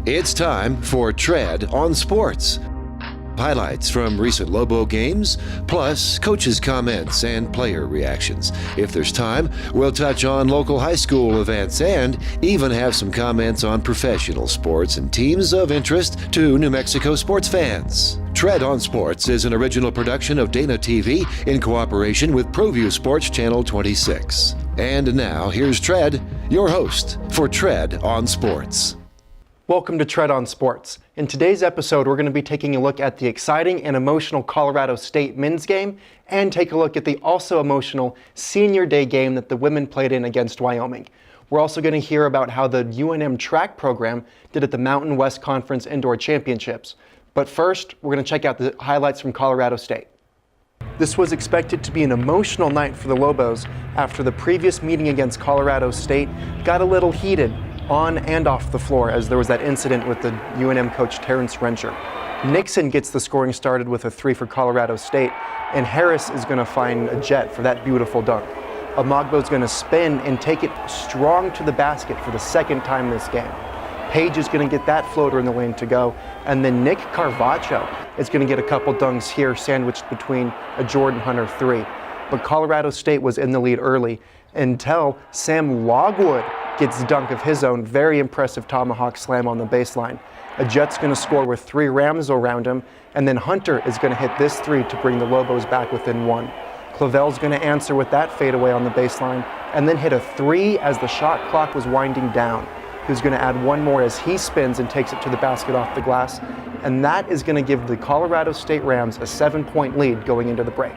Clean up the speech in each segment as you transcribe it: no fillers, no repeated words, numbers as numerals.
It's time for Tread on Sports. Highlights from recent Lobo games, plus coaches' comments and player reactions. If there's time, we'll touch on local high school events and even have some comments on professional sports and teams of interest to New Mexico sports fans. Tread on Sports is an original production of Dana TV in cooperation with ProView Sports Channel 26. And now, here's Tread, your host for Tread on Sports. Welcome to Tread on Sports. In today's episode, we're going to be taking a look at the exciting and emotional Colorado State men's game and take a look at the also emotional Senior Day game that the women played in against Wyoming. We're also going to hear about how the UNM track program did at the Mountain West Conference Indoor Championships. But first, we're going to check out the highlights from Colorado State. This was expected to be an emotional night for the Lobos after the previous meeting against Colorado State got a little heated on and off the floor as there was that incident with the UNM coach Terrence Rencher. Nixon gets the scoring started with a three for Colorado State, and Harris is going to find a jet for that beautiful dunk. Amagbo's going to spin and take it strong to the basket for the second time this game. Page is going to get that floater in the lane to go, and then Nick Carvacho is going to get a couple dunks here sandwiched between a Jordan Hunter three. But Colorado State was in the lead early until Sam Logwood gets a dunk of his own, very impressive tomahawk slam on the baseline. A Jet's going to score with three Rams around him, and then Hunter is going to hit this three to bring the Lobos back within one. Clavel's going to answer with that fadeaway on the baseline, and then hit a three as the shot clock was winding down. He's going to add one more as he spins and takes it to the basket off the glass, and that is going to give the Colorado State Rams a 7-point lead going into the break.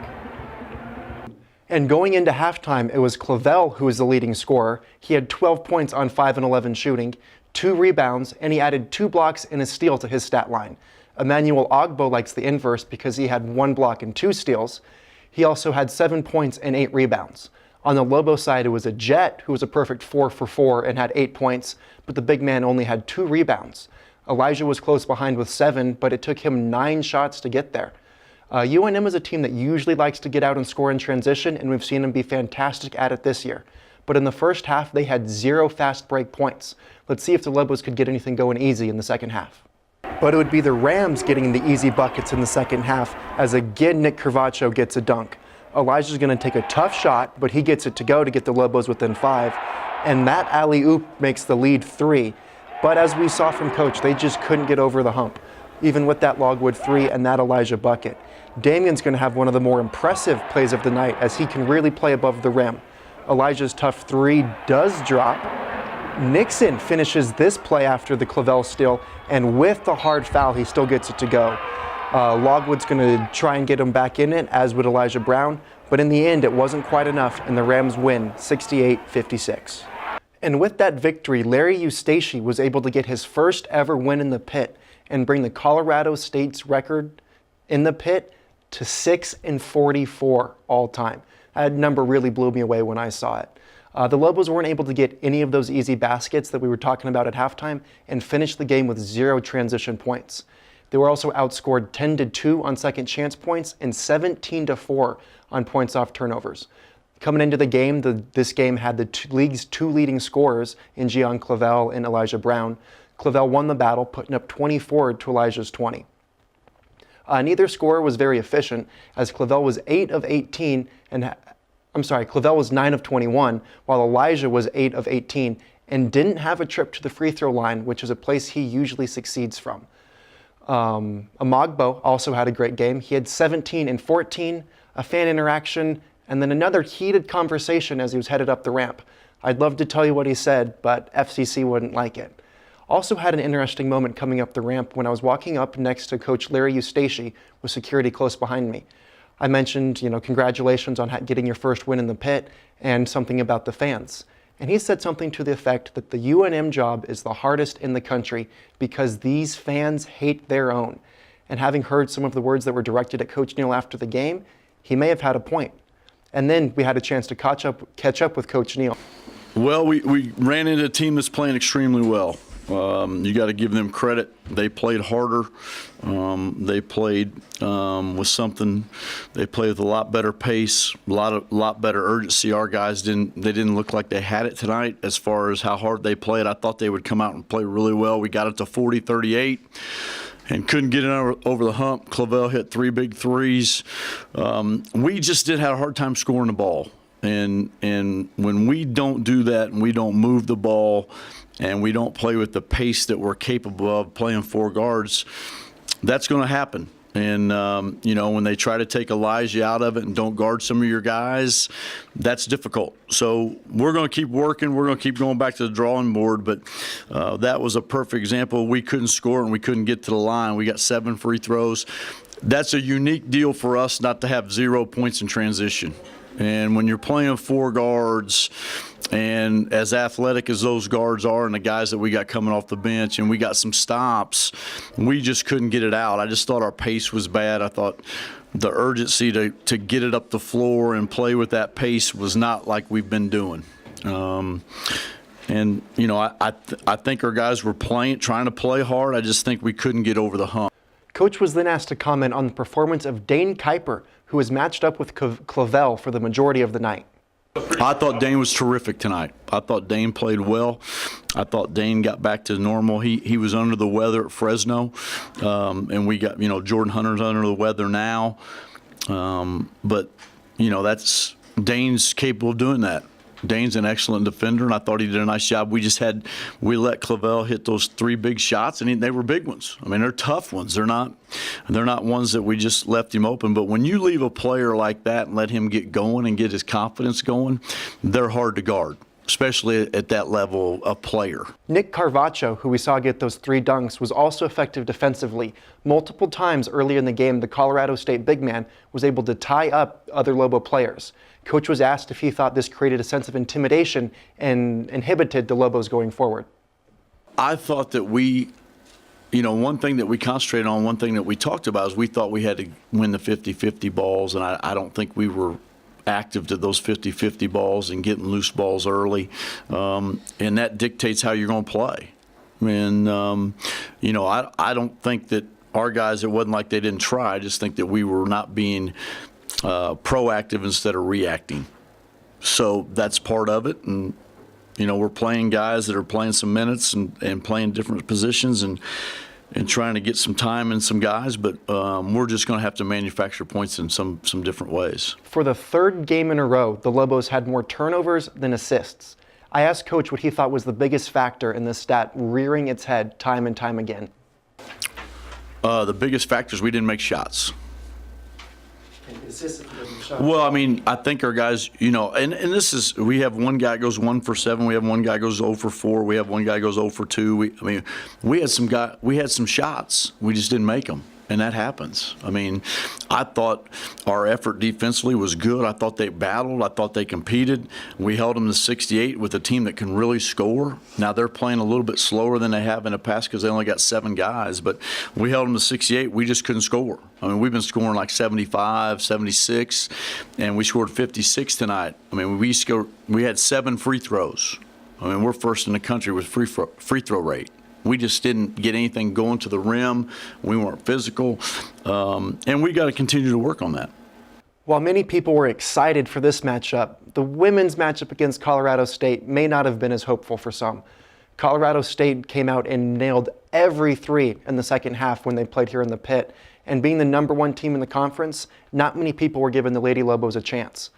And going into halftime, it was Clavel who was the leading scorer. He had 12 points on 5 and 11 shooting, 2 rebounds, and he added 2 blocks and a steal to his stat line. Emmanuel Ogbo likes the inverse because he had 1 block and 2 steals. He also had 7 points and 8 rebounds. On the Lobo side, it was a Jet who was a perfect 4 for 4 and had 8 points, but the big man only had 2 rebounds. Elijah was close behind with 7, but it took him 9 shots to get there. UNM is a team that usually likes to get out and score in transition, and we've seen them be fantastic at it this year. But in the first half, they had 0 fast break points. Let's see if the Lobos could get anything going easy in the second half. But it would be the Rams getting the easy buckets in the second half, as again Nick Carvacho gets a dunk. Elijah's going to take a tough shot, but he gets it to go to get the Lobos within 5. And that alley-oop makes the lead 3. But as we saw from Coach, they just couldn't get over the hump, even with that Logwood 3 and that Elijah bucket. Damian's going to have one of the more impressive plays of the night as he can really play above the rim. Elijah's tough 3 does drop. Nixon finishes this play after the Clavel steal, and with the hard foul, he still gets it to go. Logwood's going to try and get him back in it, as would Elijah Brown, but in the end, it wasn't quite enough, and the Rams win 68-56. And with that victory, Larry Eustache was able to get his first ever win in the pit and bring the Colorado State's record in the pit to 6-44 all time. That number really blew me away when I saw it. The Lobos weren't able to get any of those easy baskets that we were talking about at halftime and finished the game with 0 transition points. They were also outscored 10-2 on second chance points and 17-4 on points off turnovers. Coming into the game, this game had the league's 2 leading scorers in Gian Clavel and Elijah Brown. Clavel won the battle, putting up 24 to Elijah's 20. Neither scorer was very efficient, as Clavel was 8 of 18, Clavel was 9 of 21, while Elijah was 8 of 18, and didn't have a trip to the free throw line, which is a place he usually succeeds from. Amagbo also had a great game. He had 17 and 14, a fan interaction, and then another heated conversation as he was headed up the ramp. I'd love to tell you what he said, but FCC wouldn't like it. Also had an interesting moment coming up the ramp when I was walking up next to Coach Larry Eustache with security close behind me. I mentioned, congratulations on getting your first win in the pit and something about the fans. And he said something to the effect that the UNM job is the hardest in the country because these fans hate their own. And having heard some of the words that were directed at Coach Neal after the game, he may have had a point. And then we had a chance to catch up with Coach Neal. Well, we ran into a team that's playing extremely well. You got to give them credit. They played harder. They played with something. They played with a lot better pace, a lot better urgency. Our guys didn't look like they had it tonight as far as how hard they played. I thought they would come out and play really well. We got it to 40-38. And couldn't get it over the hump. Clavel hit 3 big threes. We just did have a hard time scoring the ball. And when we don't do that and we don't move the ball and we don't play with the pace that we're capable of playing 4 guards, that's going to happen. And, when they try to take Elijah out of it and don't guard some of your guys, that's difficult. So we're going to keep working. We're going to keep going back to the drawing board. But that was a perfect example. We couldn't score and we couldn't get to the line. We got 7 free throws. That's a unique deal for us not to have 0 points in transition. And when you're playing 4 guards, and as athletic as those guards are and the guys that we got coming off the bench, and we got some stops, we just couldn't get it out. I just thought our pace was bad. I thought the urgency to get it up the floor and play with that pace was not like we've been doing. I think our guys were trying to play hard. I just think we couldn't get over the hump. Coach was then asked to comment on the performance of Dane Kuiper, who was matched up with Clavel for the majority of the night. I thought Dane was terrific tonight. I thought Dane played well. I thought Dane got back to normal. He was under the weather at Fresno, and we got, Jordan Hunter's under the weather now. But that's Dane's capable of doing that. Dane's an excellent defender, and I thought he did a nice job. We let Clavel hit those 3 big shots, and they were big ones. I mean, they're tough ones. They're not ones that we just left him open. But when you leave a player like that and let him get going and get his confidence going, they're hard to guard, especially at that level of player. Nick Carvacho, who we saw get those 3 dunks, was also effective defensively. Multiple times early in the game, the Colorado State big man was able to tie up other Lobo players. Coach was asked if he thought this created a sense of intimidation and inhibited the Lobos going forward. I thought that one thing that we concentrated on, one thing that we talked about is we thought we had to win the 50-50 balls, and I don't think we were active to those 50-50 balls and getting loose balls early, and that dictates how you're going to play. And, I don't think that our guys, it wasn't like they didn't try. I just think that we were not being proactive instead of reacting. So that's part of it. And, we're playing guys that are playing some minutes and playing different positions and trying to get some time in some guys, but we're just going to have to manufacture points in some different ways. For the 3rd game in a row, the Lobos had more turnovers than assists. I asked Coach what he thought was the biggest factor in this stat rearing its head time and time again. The biggest factor is we didn't make shots. Well, I think our guys, and this is, we have one guy goes 1 for 7. We have one guy goes 0 for 4. We have one guy goes 0 for 2. We had some shots. We just didn't make them. And that happens. I thought our effort defensively was good. I thought they battled. I thought they competed. We held them to 68 with a team that can really score. Now they're playing a little bit slower than they have in the past because they only got 7 guys. But we held them to 68. We just couldn't score. We've been scoring like 75, 76, and we scored 56 tonight. We had 7 free throws. We're first in the country with free throw rate. We just didn't get anything going to the rim. We weren't physical. And we got to continue to work on that. While many people were excited for this matchup, the women's matchup against Colorado State may not have been as hopeful for some. Colorado State came out and nailed every 3 in the second half when they played here in the pit. And being the #1 team in the conference, not many people were giving the Lady Lobos a chance.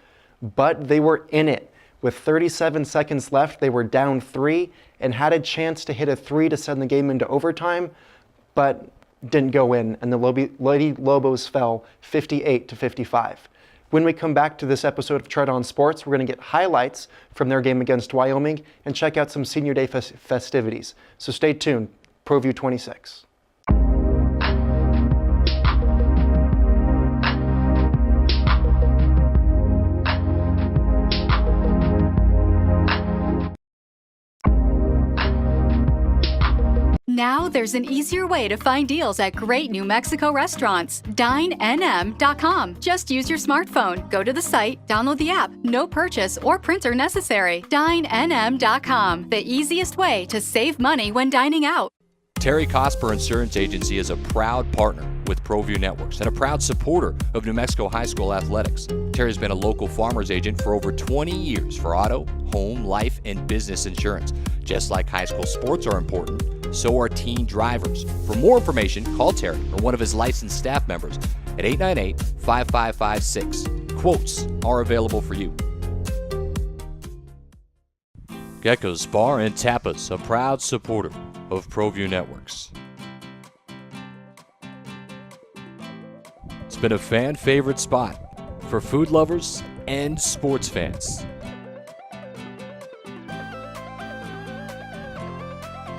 But they were in it. With 37 seconds left, they were down 3 and had a chance to hit a 3 to send the game into overtime, but didn't go in, and the Lady Lobos fell 58-55. When we come back to this episode of Tread on Sports, we're going to get highlights from their game against Wyoming and check out some Senior Day festivities. So stay tuned. ProView 26. Now there's an easier way to find deals at great New Mexico restaurants. DineNM.com. Just use your smartphone, go to the site, download the app. No purchase or printer necessary. DineNM.com. The easiest way to save money when dining out. Terry Cosper Insurance Agency is a proud partner with ProView Networks and a proud supporter of New Mexico high school athletics. Terry's been a local farmer's agent for over 20 years for auto, home, life, and business insurance. Just like high school sports are important, so are teen drivers. For more information, call Terry or one of his licensed staff members at 898-5556. Quotes are available for you. Gecko's Bar and Tapas, a proud supporter of ProView Networks. It's been a fan favorite spot for food lovers and sports fans.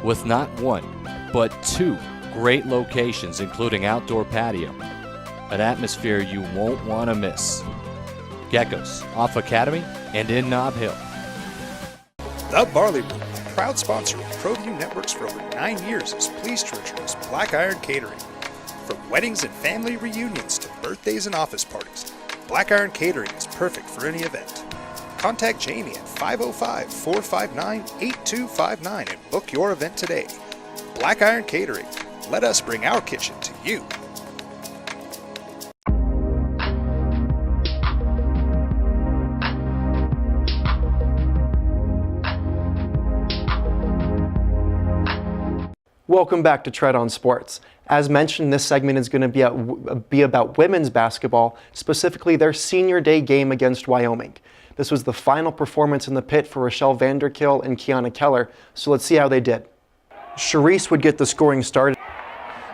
With not one, but two great locations, including outdoor patio, an atmosphere you won't want to miss. Gecko's, off Academy and in Nob Hill. The Barley Room, a proud sponsor of ProView Networks for over 9 years, is pleased to introduce Black Iron Catering. From weddings and family reunions to birthdays and office parties, Black Iron Catering is perfect for any event. Contact Jamie at 505-459-8259 and book your event today. Black Iron Catering. Let us bring our kitchen to you. Welcome back to Tread on Sports. As mentioned, this segment is going to be about women's basketball, specifically their senior day game against Wyoming. This was the final performance in the pit for Rochelle Vanderkill and Kiana Keller, so let's see how they did. Charisse would get the scoring started.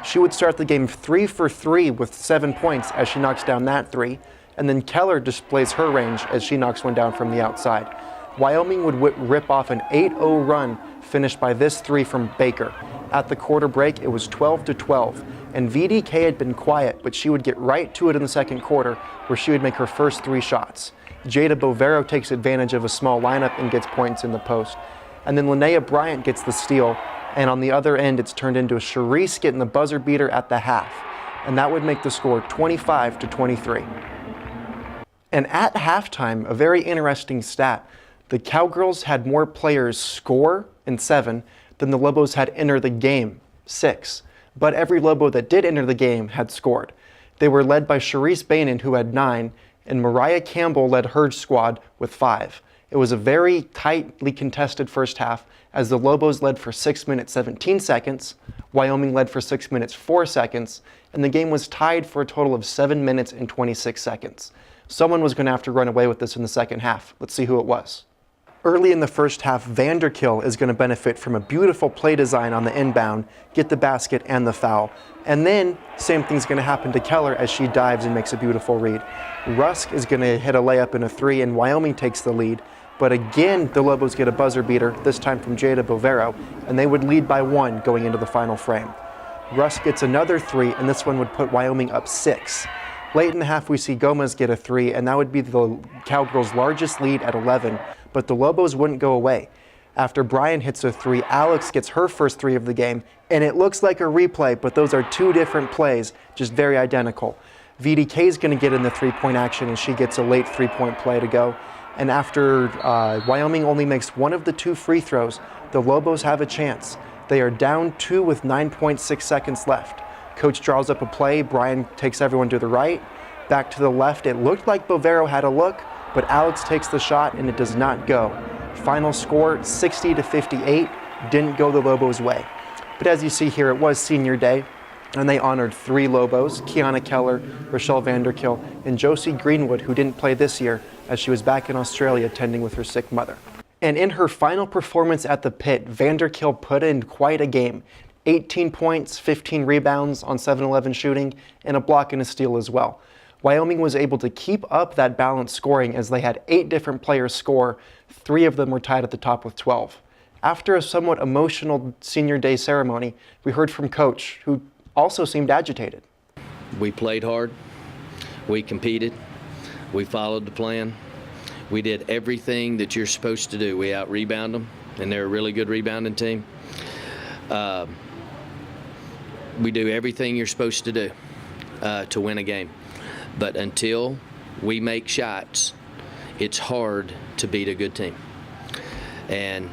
She would start the game 3 for 3 with 7 points as she knocks down that 3, and then Keller displays her range as she knocks one down from the outside. Wyoming would rip off an 8-0 run finished by this 3 from Baker. At the quarter break, it was 12-12, and VDK had been quiet, but she would get right to it in the second quarter, where she would make her first 3 shots. Jada Bovero takes advantage of a small lineup and gets points in the post. And then Linnea Bryant gets the steal, and on the other end, it's turned into a Charisse getting the buzzer beater at the half, and that would make the score 25-23. And at halftime, a very interesting stat, the Cowgirls had more players score in 7 than the Lobos had enter the game, 6. But every Lobo that did enter the game had scored. They were led by Charisse Bainan, who had 9, and Mariah Campbell led her squad with 5. It was a very tightly contested first half, as the Lobos led for 6 minutes 17 seconds, Wyoming led for 6 minutes 4 seconds, and the game was tied for a total of 7 minutes and 26 seconds. Someone was going to have to run away with this in the second half. Let's see who it was. Early in the first half, Vanderkill is going to benefit from a beautiful play design on the inbound, get the basket and the foul. And then, same thing's going to happen to Keller as she dives and makes a beautiful read. Rusk is going to hit a layup and a 3, and Wyoming takes the lead. But again, the Lobos get a buzzer beater, this time from Jada Bovero, and they would lead by 1 going into the final frame. Rusk gets another 3, and this one would put Wyoming up 6. Late in the half, we see Gomez get a 3, and that would be the Cowgirls' largest lead at 11, but the Lobos wouldn't go away. After Brian hits a 3, Alex gets her first 3 of the game, and it looks like a replay, but those are 2 different plays, just very identical. VDK is going to get in the 3-point action, and she gets a late 3-point play to go. And after Wyoming only makes 1 of the 2 free throws, the Lobos have a chance. They are down 2 with 9.6 seconds left. Coach draws up a play, Brian takes everyone to the right, back to the left. It looked like Bovero had a look, but Alex takes the shot and it does not go. Final score 60-58, didn't go the Lobos' way. But as you see here, it was senior day, and they honored 3 Lobos, Kiana Keller, Rochelle Vanderkill, and Josie Greenwood, who didn't play this year as she was back in Australia tending with her sick mother. And in her final performance at the pit, Vanderkill put in quite a game. 18 points, 15 rebounds on 7-11 shooting, and a block and a steal as well. Wyoming was able to keep up that balanced scoring as they had 8 different players score. 3 of them were tied at the top with 12. After a somewhat emotional senior day ceremony, we heard from Coach, who also seemed agitated. We played hard. We competed. We followed the plan. We did everything that you're supposed to do. We out-rebound them, and they're a really good rebounding team. we do everything you're supposed to do to win a game. But until we make shots, it's hard to beat a good team. And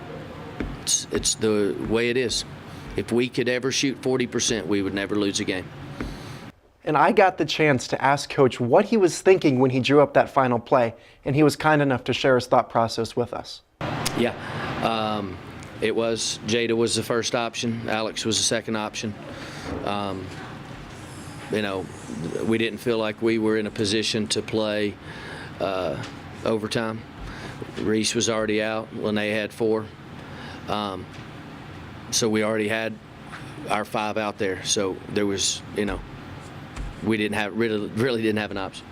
it's the way it is. If we could ever shoot 40%, we would never lose a game. And I got the chance to ask Coach what he was thinking when he drew up that final play, and he was kind enough to share his thought process with us. Yeah, it was, Jada was the first option, Alex was the second option. You know, we didn't feel like we were in a position to play overtime. Reese was already out when they had 4. So we already had our 5 out there. So there was, you know, we didn't have really didn't have an option.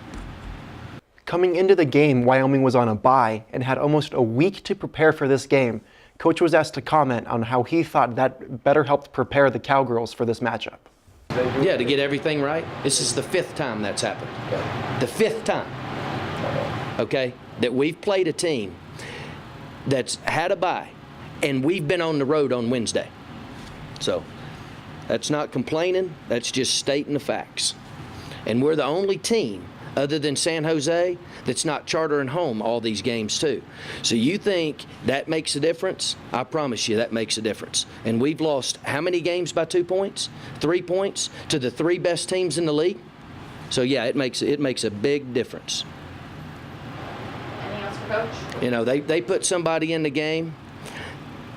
Coming into the game, Wyoming was on a bye and had almost a week to prepare for this game. Coach was asked to comment on how he thought that better helped prepare the Cowgirls for this matchup. Yeah, to get everything right. This is the 5th time that's happened. The 5th time, okay, that we've played a team that's had a bye, and we've been on the road on Wednesday. So that's not complaining, that's just stating the facts. And we're the only team, other than San Jose, that's not chartering home all these games too. So you think that makes a difference? I promise you that makes a difference. And we've lost how many games by 2 points? 3 points to the 3 best teams in the league? So yeah, it makes a big difference. Anything else for Coach? You know, they put somebody in the game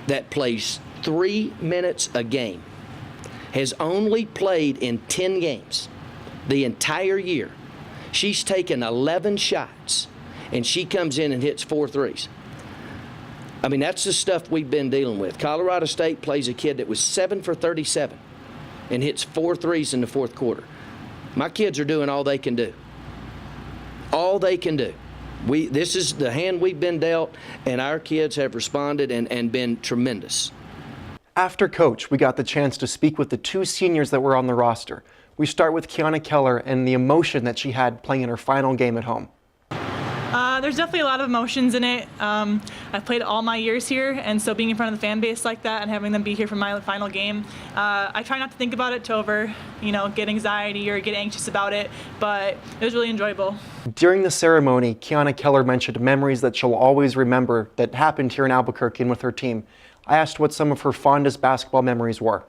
that plays 3 minutes a game, has only played in 10 games the entire year. She's taken 11 shots, and she comes in and hits 4 threes. I mean, that's the stuff we've been dealing with. Colorado State plays a kid that was 7 for 37 and hits 4 threes in the 4th quarter. My kids are doing all they can do. All they can do. This is the hand we've been dealt, and our kids have responded and been tremendous. After Coach, we got the chance to speak with the 2 seniors that were on the roster. We start with Kiana Keller and the emotion that she had playing in her final game at home. There's definitely a lot of emotions in it. I've played all my years here, and so being in front of the fan base like that and having them be here for my final game, I try not to think about it to get anxiety or get anxious about it, but it was really enjoyable. During the ceremony, Kiana Keller mentioned memories that she'll always remember that happened here in Albuquerque and with her team. I asked what some of her fondest basketball memories were.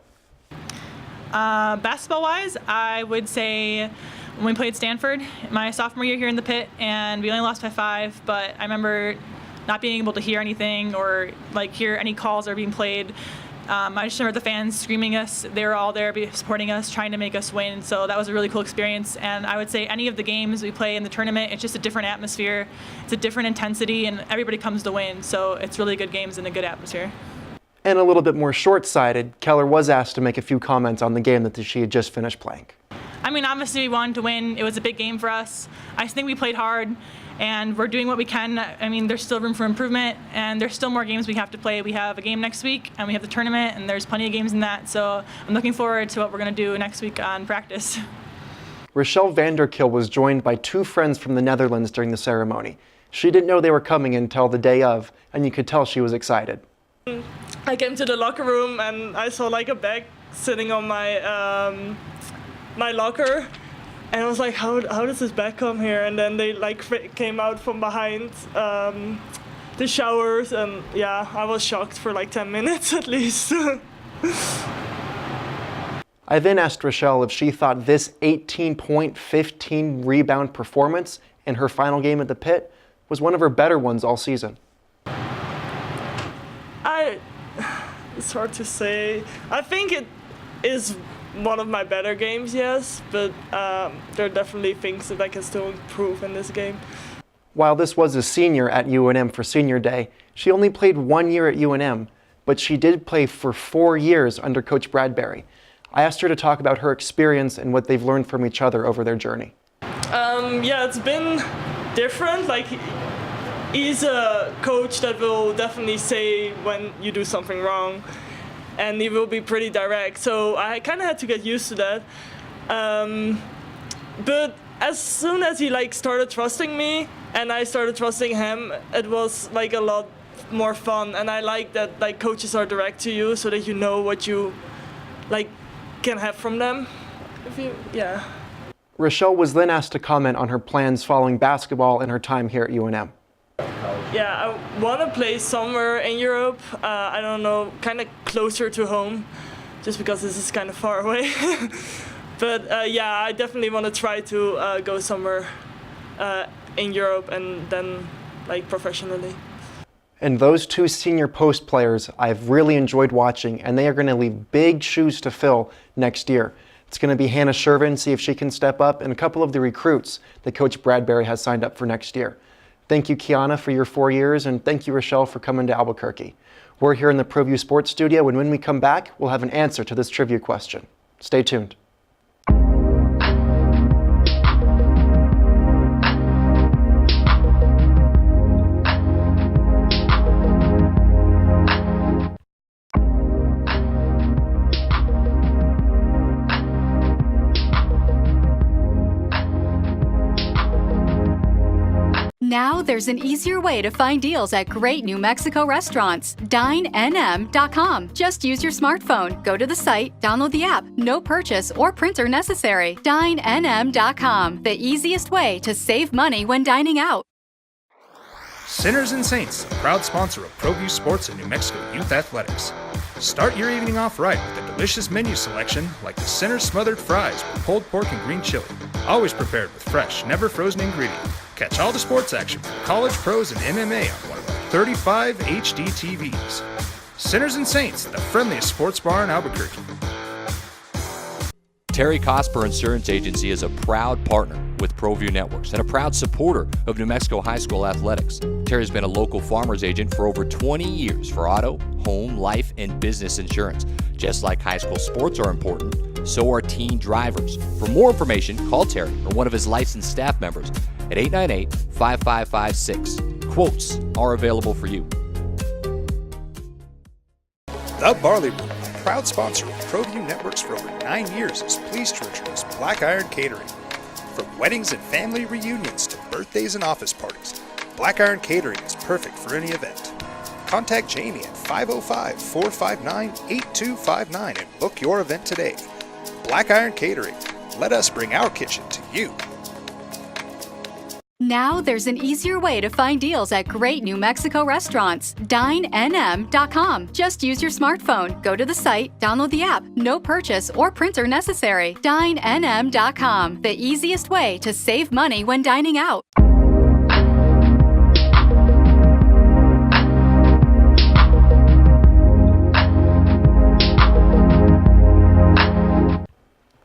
Basketball-wise, I would say when we played Stanford, my sophomore year here in the pit, and we only lost by 5, but I remember not being able to hear anything or hear any calls that are being played. I just remember the fans screaming us. They were all there supporting us, trying to make us win, so that was a really cool experience. And I would say any of the games we play in the tournament, it's just a different atmosphere. It's a different intensity, and everybody comes to win, so it's really good games and a good atmosphere. And a little bit more short-sighted, Keller was asked to make a few comments on the game that she had just finished playing. I mean, obviously we wanted to win. It was a big game for us. I think we played hard, and we're doing what we can. I mean, there's still room for improvement, and there's still more games we have to play. We have a game next week, and we have the tournament, and there's plenty of games in that. So I'm looking forward to what we're going to do next week on practice. Rochelle Vanderkill was joined by 2 friends from the Netherlands during the ceremony. She didn't know they were coming until the day of, and you could tell she was excited. I came to the locker room and I saw a bag sitting on my my locker, and I was like, how does this bag come here? And then they came out from behind the showers, and yeah, I was shocked for 10 minutes at least. I then asked Rochelle if she thought this 18-point, 15-rebound performance in her final game at the pit was one of her better ones all season. It's hard to say. I think it is one of my better games, yes, but there are definitely things that I can still improve in this game. While this was a senior at UNM for senior day, she only played 1 year at UNM, but she did play for 4 years under Coach Bradbury. I asked her to talk about her experience and what they've learned from each other over their journey. Yeah, it's been different. He's a coach that will definitely say when you do something wrong, and he will be pretty direct. So I kind of had to get used to that. But as soon as he started trusting me and I started trusting him, it was a lot more fun. And I like that coaches are direct to you so that you know what you can have from them. Yeah. Rochelle was then asked to comment on her plans following basketball and her time here at UNM. Yeah, I want to play somewhere in Europe. I don't know, kind of closer to home, just because this is kind of far away. But yeah, I definitely want to try to go somewhere in Europe and then like professionally. And those two senior post players I've really enjoyed watching, and they are going to leave big shoes to fill next year. It's going to be Hannah Shervin, see if she can step up, and a couple of the recruits that Coach Bradbury has signed up for next year. Thank you, Kiana, for your 4 years, and thank you, Rochelle, for coming to Albuquerque. We're here in the ProView Sports Studio, and when we come back, we'll have an answer to this trivia question. Stay tuned. Now there's an easier way to find deals at great New Mexico restaurants. DineNM.com. Just use your smartphone. Go to the site, download the app. No purchase or printer necessary. DineNM.com. The easiest way to save money when dining out. Sinners and Saints, a proud sponsor of ProView Sports and New Mexico Youth Athletics. Start your evening off right with a delicious menu selection like the Sinners Smothered Fries with pulled pork and green chili. Always prepared with fresh, never frozen ingredients. Catch all the sports action from college, pros, and MMA on one of our 35 HD TVs. Sinners and Saints, the friendliest sports bar in Albuquerque. Terry Cosper Insurance Agency is a proud partner with ProView Networks and a proud supporter of New Mexico high school athletics. Terry's been a local farmer's agent for over 20 years for auto, home, life, and business insurance. Just like high school sports are important, so are teen drivers. For more information, call Terry or one of his licensed staff members at 898-5556. Quotes are available for you. The Barley Room, a proud sponsor of ProView Networks for over 9 years, is pleased to introduce Black Iron Catering. From weddings and family reunions to birthdays and office parties, Black Iron Catering is perfect for any event. Contact Jamie at 505-459-8259 and book your event today. Black Iron Catering. Let us bring our kitchen to you. Now there's an easier way to find deals at great New Mexico restaurants. DineNM.com. Just use your smartphone. Go to the site, download the app. No purchase or printer necessary. DineNM.com. The easiest way to save money when dining out.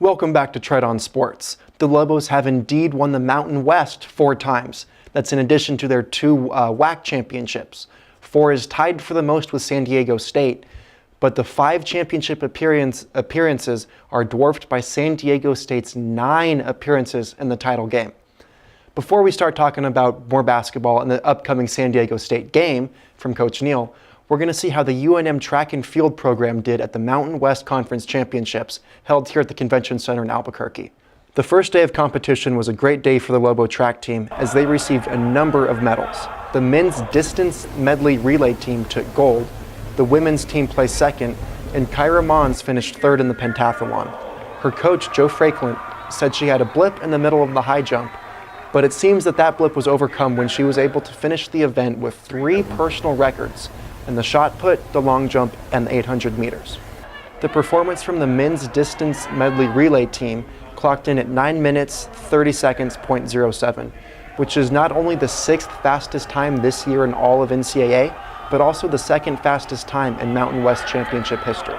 Welcome back to Tread on Sports. The Lobos have indeed won the Mountain West 4 times. That's in addition to their 2 WAC championships. 4 is tied for the most with San Diego State, but the 5 championship appearances are dwarfed by San Diego State's 9 appearances in the title game. Before we start talking about more basketball and the upcoming San Diego State game from Coach Neal, we're going to see how the UNM track and field program did at the Mountain West Conference Championships held here at the Convention Center in Albuquerque. The first day of competition was a great day for the Lobo track team as they received a number of medals. The men's distance medley relay team took gold, the women's team placed second, and Kyra Mons finished third in the pentathlon. Her coach, Joe Franklin, said she had a blip in the middle of the high jump, but it seems that blip was overcome when she was able to finish the event with 3 personal records in the shot put, the long jump, and the 800 meters. The performance from the men's distance medley relay team clocked in at 9 minutes, 30 seconds, .07, which is not only the 6th fastest time this year in all of NCAA, but also the 2nd fastest time in Mountain West Championship history.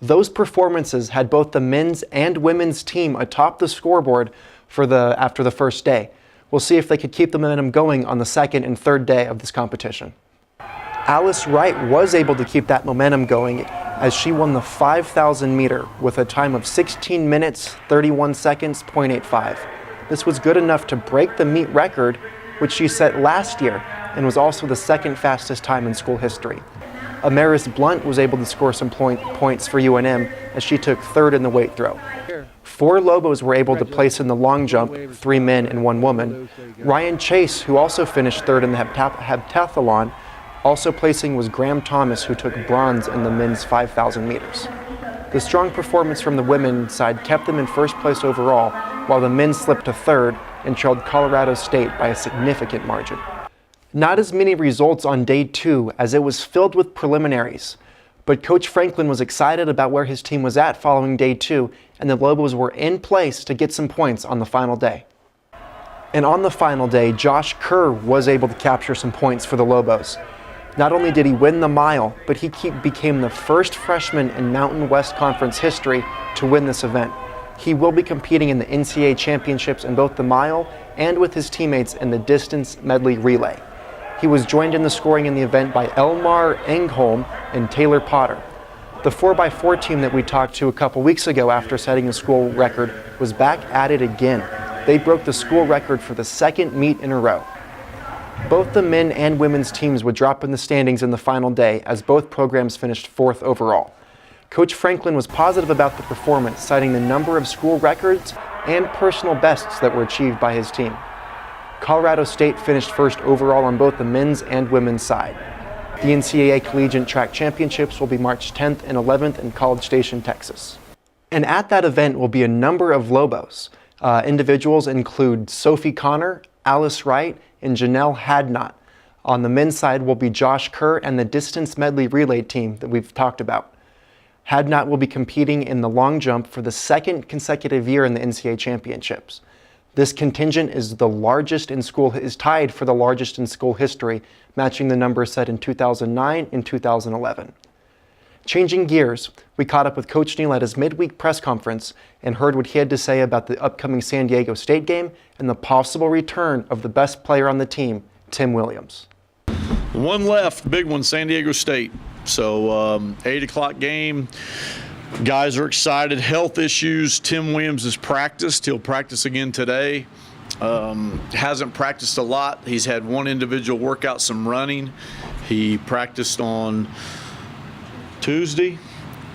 Those performances had both the men's and women's team atop the scoreboard after the first day. We'll see if they could keep the momentum going on the 2nd and 3rd day of this competition. Alice Wright was able to keep that momentum going as she won the 5,000 meter with a time of 16 minutes, 31 seconds, .85. This was good enough to break the meet record, which she set last year and was also the 2nd fastest time in school history. Amaris Blunt was able to score some points for UNM as she took 3rd in the weight throw. 4 Lobos were able to place in the long jump, 3 men and 1 woman. Ryan Chase, who also finished 3rd in the heptathlon, also placing was Graham Thomas, who took bronze in the men's 5,000 meters. The strong performance from the women's side kept them in first place overall, while the men slipped to third and trailed Colorado State by a significant margin. Not as many results on day 2 as it was filled with preliminaries, but Coach Franklin was excited about where his team was at following day 2, and the Lobos were in place to get some points on the final day. And on the final day, Josh Kerr was able to capture some points for the Lobos. Not only did he win the mile, but he became the first freshman in Mountain West Conference history to win this event. He will be competing in the NCAA championships in both the mile and with his teammates in the distance medley relay. He was joined in the scoring in the event by Elmar Engholm and Taylor Potter. The 4x4 team that we talked to a couple weeks ago after setting a school record was back at it again. They broke the school record for the second meet in a row. Both the men and women's teams would drop in the standings in the final day as both programs finished 4th overall. Coach Franklin was positive about the performance, citing the number of school records and personal bests that were achieved by his team. Colorado State finished 1st overall on both the men's and women's side. The NCAA Collegiate Track Championships will be March 10th and 11th in College Station, Texas. And at that event will be a number of Lobos. Individuals include Sophie Connor, Alice Wright, and Janelle Hadnot. On the men's side will be Josh Kerr and the distance medley relay team that we've talked about. Hadnot will be competing in the long jump for the 2nd consecutive year in the NCAA championships. This contingent is tied for the largest in school history, matching the numbers set in 2009 and 2011. Changing gears, we caught up with Coach Neal at his midweek press conference and heard what he had to say about the upcoming San Diego State game and the possible return of the best player on the team, Tim Williams. One left, big one, San Diego State. So 8 o'clock game. Guys are excited. Health issues. Tim Williams has practiced. He'll practice again today. Hasn't practiced a lot. He's had one individual workout, some running. He practiced on Tuesday,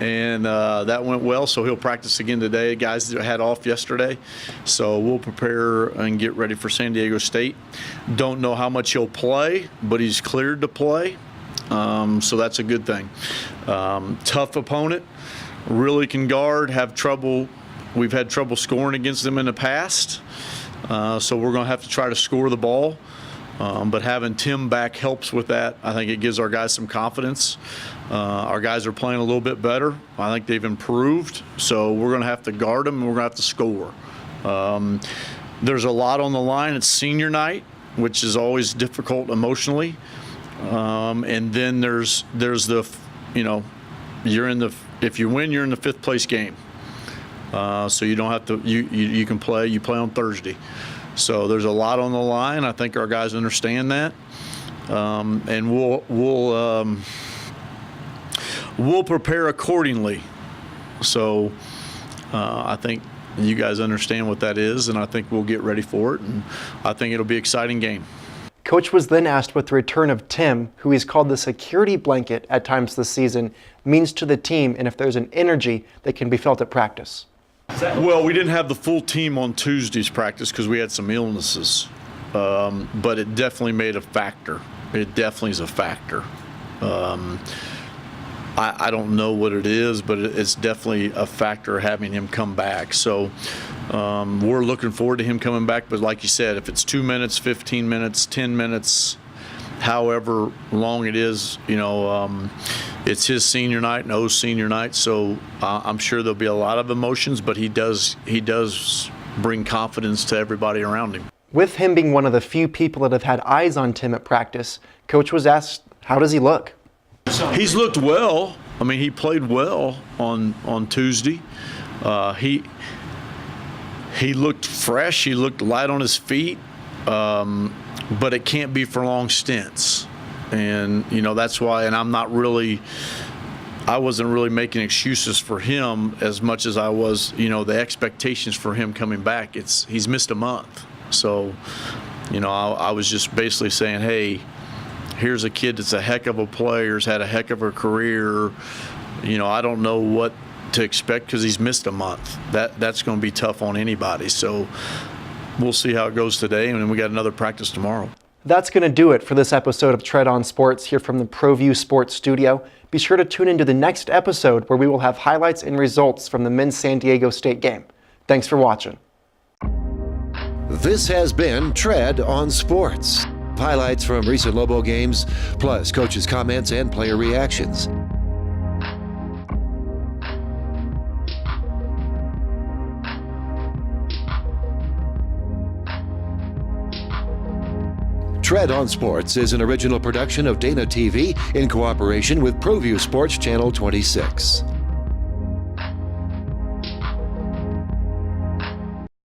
and that went well, so he'll practice again today. Guys had off yesterday, so we'll prepare and get ready for San Diego State. Don't know how much he'll play, but he's cleared to play, so that's a good thing. Tough opponent, really can guard, have trouble. We've had trouble scoring against them in the past, so we're going to have to try to score the ball. But having Tim back helps with that. I think it gives our guys some confidence. Our guys are playing a little bit better. I think they've improved. So we're going to have to guard them and we're going to have to score. There's a lot on the line. It's senior night, which is always difficult emotionally. And then there's the, if you win, you're in the 5th place game. So you don't have to, you can play, you play on Thursday. So there's a lot on the line. I think our guys understand that, and we'll prepare accordingly. So I think you guys understand what that is, and I think we'll get ready for it. And I think it'll be an exciting game. Coach was then asked what the return of Tim, who he's called the security blanket at times this season, means to the team, and if there's an energy that can be felt at practice. Well, we didn't have the full team on Tuesday's practice because we had some illnesses, but it definitely made a factor. It definitely is a factor. I don't know what it is, but it's definitely a factor having him come back. So we're looking forward to him coming back. But like you said, if it's 2 minutes, 15 minutes, 10 minutes, however long it is, it's his senior night and O's senior night. So I'm sure there'll be a lot of emotions, but he does bring confidence to everybody around him. With him being one of the few people that have had eyes on Tim at practice, Coach was asked, how does he look? He's looked well. I mean, he played well on Tuesday. He looked fresh. He looked light on his feet. But it can't be for long stints. And, that's why, and I wasn't really making excuses for him as much as I was, the expectations for him coming back. He's missed a month. So, I was just basically saying, hey, here's a kid that's a heck of a player, has had a heck of a career. I don't know what to expect because he's missed a month. That's going to be tough on anybody. So we'll see how it goes today, and then we got another practice tomorrow. That's going to do it for this episode of Tread on Sports here from the ProView Sports Studio. Be sure to tune into the next episode where we will have highlights and results from the men's San Diego State game. Thanks for watching. This has been Tread on Sports. Highlights from recent Lobo games, plus coaches' comments and player reactions. Tread on Sports is an original production of Dana TV in cooperation with ProView Sports Channel 26.